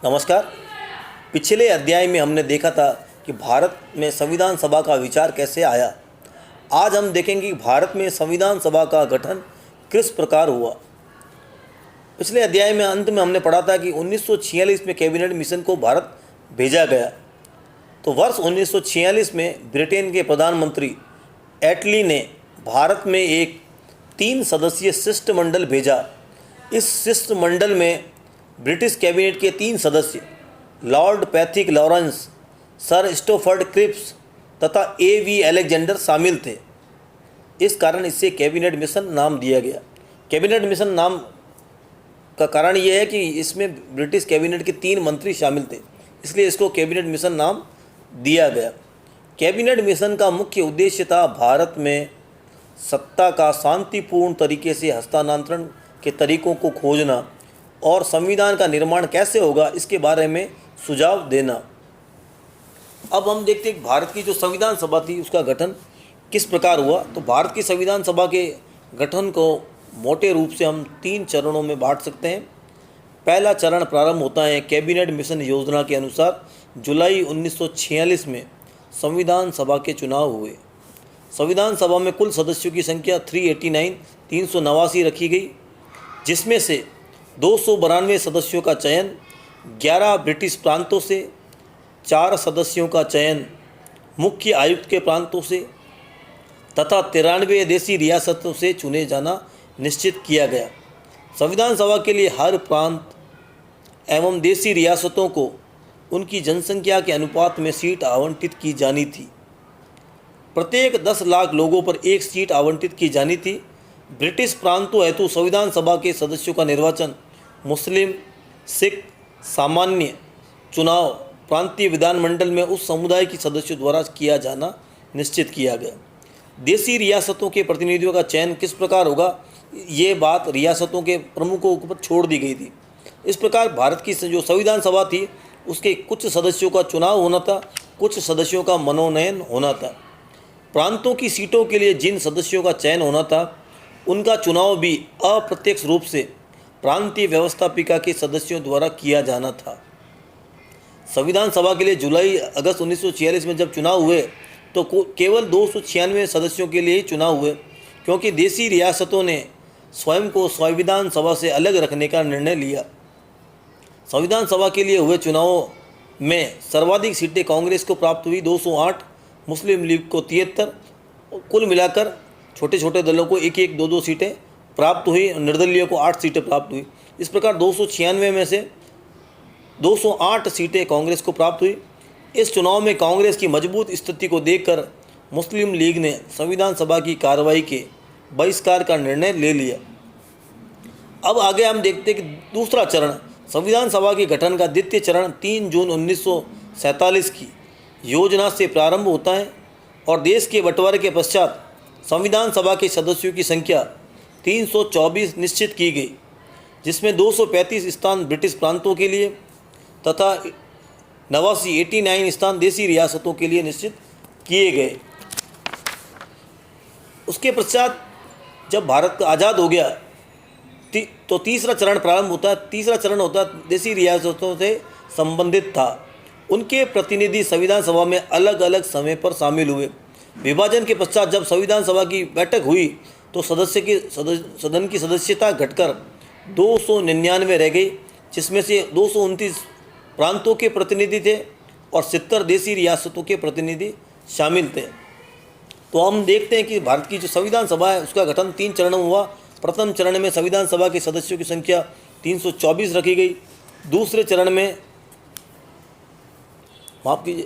नमस्कार। पिछले अध्याय में हमने देखा था कि भारत में संविधान सभा का विचार कैसे आया। आज हम देखेंगे कि भारत में संविधान सभा का गठन किस प्रकार हुआ। पिछले अध्याय में अंत में हमने पढ़ा था कि 1946 में कैबिनेट मिशन को भारत भेजा गया। तो वर्ष 1946 में ब्रिटेन के प्रधानमंत्री एटली ने भारत में एक 3 सदस्यीय शिष्टमंडल भेजा। इस शिष्टमंडल में ब्रिटिश कैबिनेट के 3 सदस्य Lord Pethick Lawrence, Sir Stafford Cripps तथा A.V. अलेक्जेंडर शामिल थे। इस कारण इसे कैबिनेट मिशन नाम दिया गया। कैबिनेट मिशन नाम का कारण यह है कि इसमें ब्रिटिश कैबिनेट के 3 मंत्री शामिल थे, इसलिए इसको कैबिनेट मिशन नाम दिया गया। कैबिनेट मिशन का मुख्य उद्देश्य था भारत में सत्ता का शांतिपूर्ण तरीके से हस्तांतरण के तरीकों को खोजना और संविधान का निर्माण कैसे होगा इसके बारे में सुझाव देना। अब हम देखते हैं कि भारत की जो संविधान सभा थी उसका गठन किस प्रकार हुआ। तो भारत की संविधान सभा के गठन को मोटे रूप से हम 3 चरणों में बांट सकते हैं। पहला चरण प्रारंभ होता है कैबिनेट मिशन योजना के अनुसार जुलाई 1946 में संविधान सभा के चुनाव हुए। संविधान सभा में कुल सदस्यों की संख्या 389 रखी गई, जिसमें से 292 सदस्यों का चयन 11 ब्रिटिश प्रांतों से, 4 सदस्यों का चयन मुख्य आयुक्त के प्रांतों से तथा 93 देशी रियासतों से चुने जाना निश्चित किया गया। संविधान सभा के लिए हर प्रांत एवं देशी रियासतों को उनकी जनसंख्या के अनुपात में सीट आवंटित की जानी थी। प्रत्येक 10 लाख लोगों पर 1 सीट आवंटित की जानी थी। ब्रिटिश प्रांतों हेतु संविधान सभा के सदस्यों का निर्वाचन मुस्लिम, सिख, सामान्य चुनाव प्रांतीय विधानमंडल में उस समुदाय के सदस्यों द्वारा किया जाना निश्चित किया गया। देशी रियासतों के प्रतिनिधियों का चयन किस प्रकार होगा, ये बात रियासतों के प्रमुखों पर छोड़ दी गई थी। इस प्रकार भारत की जो संविधान सभा थी उसके कुछ सदस्यों का चुनाव होना था, कुछ सदस्यों का मनोनयन होना था। प्रांतों की सीटों के लिए जिन सदस्यों का चयन होना था उनका चुनाव भी अप्रत्यक्ष रूप से प्रांतीय व्यवस्थापिका के सदस्यों द्वारा किया जाना था। संविधान सभा के लिए जुलाई अगस्त 1946 में जब चुनाव हुए तो केवल 296 सदस्यों के लिए ही चुनाव हुए, क्योंकि देशी रियासतों ने स्वयं को संविधान सभा से अलग रखने का निर्णय लिया। संविधान सभा के लिए हुए चुनावों में सर्वाधिक सीटें कांग्रेस को प्राप्त हुई 208, मुस्लिम लीग को 73, कुल मिलाकर छोटे छोटे दलों को 1-1, 2-2 सीटें प्राप्त हुई। निर्दलीय को 8 सीटें प्राप्त हुई। इस प्रकार 296 में से 208 सीटें कांग्रेस को प्राप्त हुई। इस चुनाव में कांग्रेस की मजबूत स्थिति को देखकर मुस्लिम लीग ने संविधान सभा की कार्रवाई के बहिष्कार का निर्णय ले लिया। अब आगे हम देखते हैं कि दूसरा चरण संविधान सभा के गठन का द्वितीय चरण 3 जून 1947 की योजना से प्रारंभ होता है और देश के बंटवारे के पश्चात संविधान सभा के सदस्यों की संख्या 324 निश्चित की गई, जिसमें 235 स्थान ब्रिटिश प्रांतों के लिए तथा 89 स्थान देशी रियासतों के लिए निश्चित किए गए। उसके पश्चात जब भारत आज़ाद हो गया तो तीसरा चरण प्रारंभ होता है। तीसरा चरण होता है देशी रियासतों से संबंधित था, उनके प्रतिनिधि संविधान सभा में अलग अलग समय पर शामिल हुए। विभाजन के पश्चात जब संविधान सभा की बैठक हुई तो सदन की सदस्यता घटकर 299 रह गई, जिसमें से 229 प्रांतों के प्रतिनिधि थे और 70 देशी रियासतों के प्रतिनिधि शामिल थे। तो हम देखते हैं कि भारत की जो संविधान सभा है उसका गठन 3 चरणों में हुआ। प्रथम चरण में संविधान सभा के सदस्यों की संख्या 324 रखी गई। दूसरे चरण में माफ कीजिए